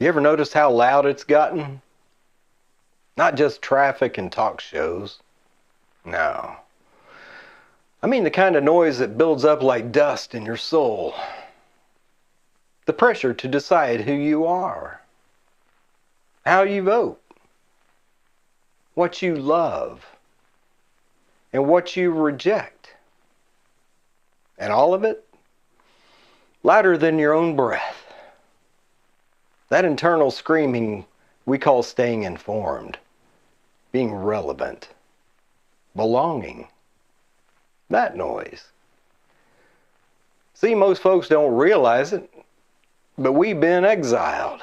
You ever notice how loud it's gotten? Not just traffic and talk shows. No. I mean the kind of noise that builds up like dust in your soul. The pressure to decide who you are, how you vote, what you love, and what you reject. And all of it louder than your own breath. That internal screaming we call staying informed, being relevant, belonging. That noise. See, most folks don't realize it, but we've been exiled.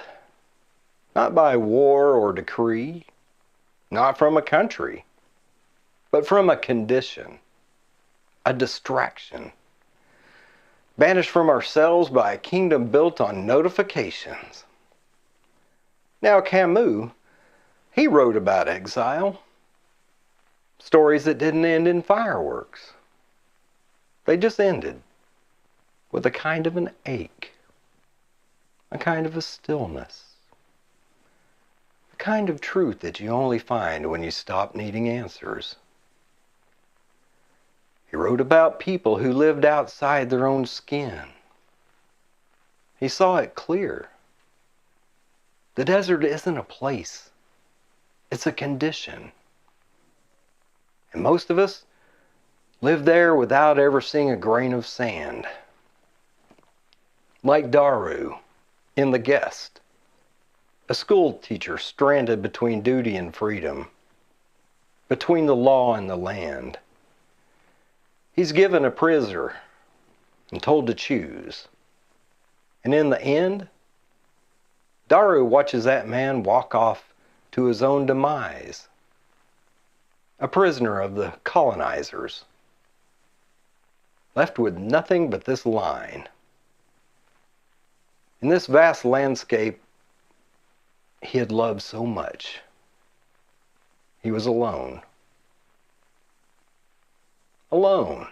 Not by war or decree, not from a country, but from a condition, a distraction. Banished from ourselves by a kingdom built on notifications. Now Camus, he wrote about exile. Stories that didn't end in fireworks. They just ended with a kind of an ache, a kind of a stillness, a kind of truth that you only find when you stop needing answers. He wrote about people who lived outside their own skin. He saw it clear. The desert isn't a place. It's a condition. And most of us live there without ever seeing a grain of sand. Like Daru in The Guest, a school teacher stranded between duty and freedom, between the law and the land. He's given a prisoner and told to choose. And in the end, Daru watches that man walk off to his own demise, a prisoner of the colonizers, left with nothing but this line. In this vast landscape he had loved so much, he was alone. Alone.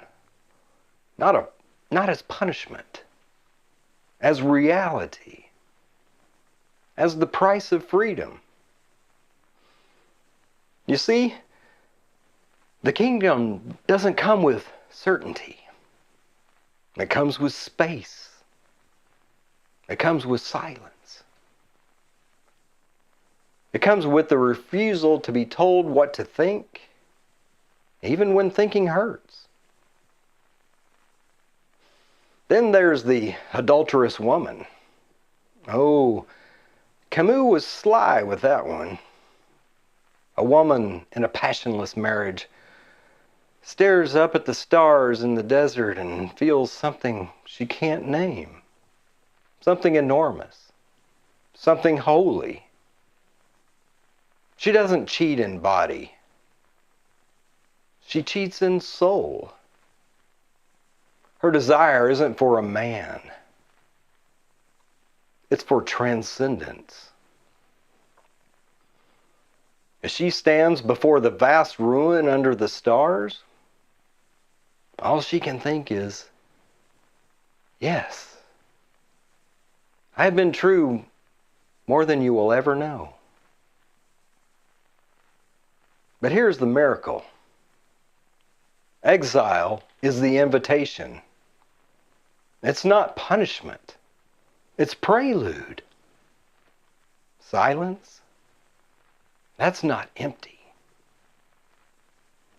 Not as punishment, as reality, as the price of freedom. You see, the kingdom doesn't come with certainty. It comes with space. It comes with silence. It comes with the refusal to be told what to think, even when thinking hurts. Then there's the adulterous woman. Oh, Camus was sly with that one. A woman in a passionless marriage stares up at the stars in the desert and feels something she can't name. Something enormous. Something holy. She doesn't cheat in body. She cheats in soul. Her desire isn't for a man. It's for transcendence. As she stands before the vast ruin under the stars, all she can think is, yes, I have been true more than you will ever know. But here's the miracle. Exile is the invitation. It's not punishment. It's prelude. Silence? That's not empty.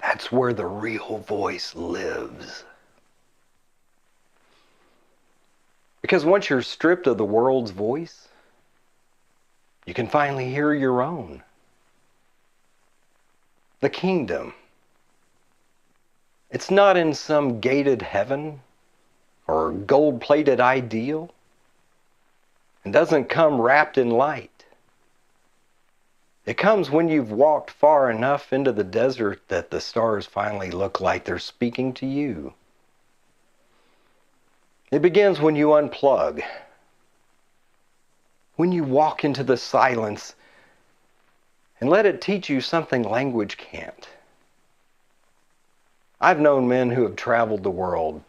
That's where the real voice lives. Because once you're stripped of the world's voice, you can finally hear your own. The kingdom. It's not in some gated heaven or gold-plated ideal. It doesn't come wrapped in light. It comes when you've walked far enough into the desert that the stars finally look like they're speaking to you. It begins when you unplug. When you walk into the silence and let it teach you something language can't. I've known men who have traveled the world,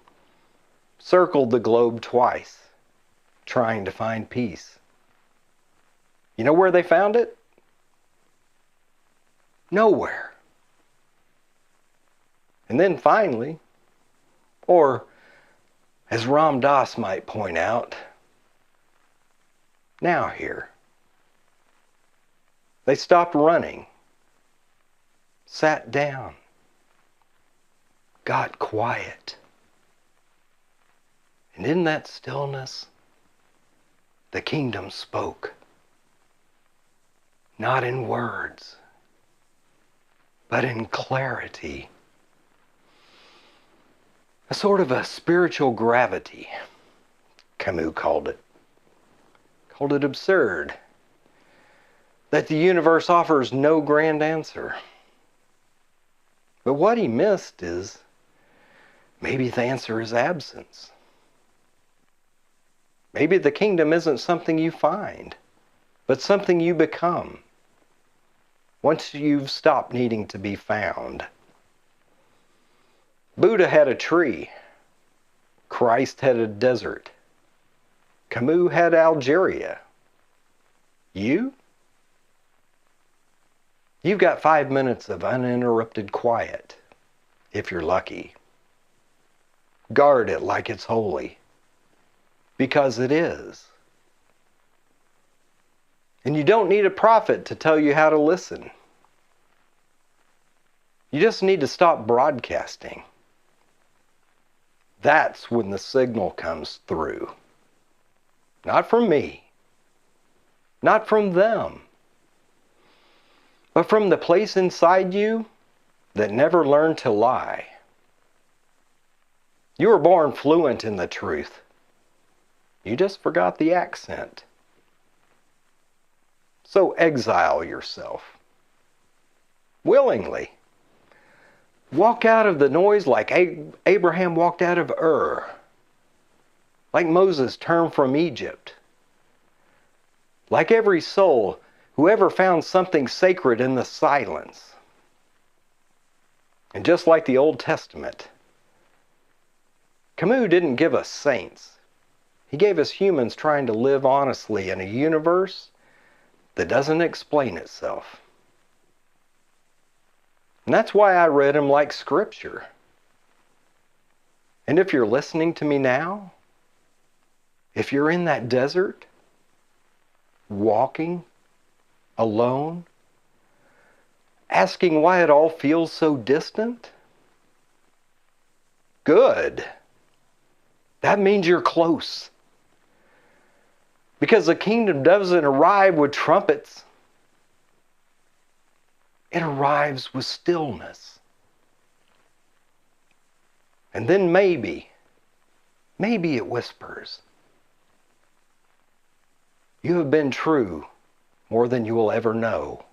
circled the globe twice, trying to find peace. You know where they found it? Nowhere. And then finally, or as Ram Dass might point out, now here. They stopped running, sat down, got quiet. And in that stillness, the kingdom spoke. Not in words, but in clarity. A sort of a spiritual gravity, Camus called it. Called it absurd. That the universe offers no grand answer. But what he missed is, maybe the answer is absence. Maybe the kingdom isn't something you find, but something you become. Once you've stopped needing to be found. Buddha had a tree. Christ had a desert. Camus had Algeria. You? You've got 5 minutes of uninterrupted quiet, if you're lucky. Guard it like it's holy, because it is. And you don't need a prophet to tell you how to listen. You just need to stop broadcasting. That's when the signal comes through. Not from me. Not from them. But from the place inside you that never learned to lie. You were born fluent in the truth. You just forgot the accent. So exile yourself. Willingly. Walk out of the noise like Abraham walked out of Ur. Like Moses turned from Egypt. Like every soul who ever found something sacred in the silence. And just like the Old Testament, Camus didn't give us saints. He gave us humans trying to live honestly in a universe that doesn't explain itself. And that's why I read him like scripture. And if you're listening to me now, if you're in that desert, walking, alone, asking why it all feels so distant, good. That means you're close. Because the kingdom doesn't arrive with trumpets. It arrives with stillness. And then maybe it whispers, you have been true more than you will ever know.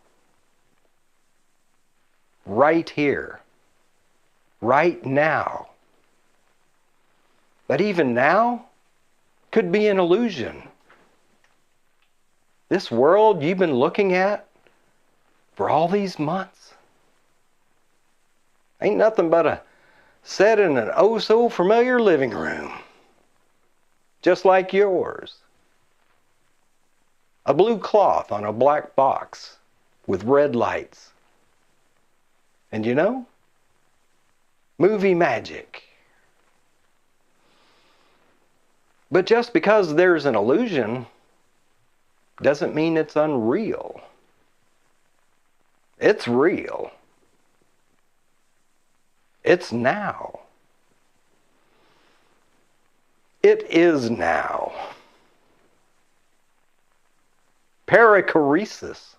Right here. Right now. But even now could be an illusion. This world you've been looking at for all these months ain't nothing but a set in an oh so familiar living room. Just like yours. A blue cloth on a black box with red lights. And you know, movie magic. But just because there's an illusion doesn't mean it's unreal. It's real. It's now. It is now. Perichoresis.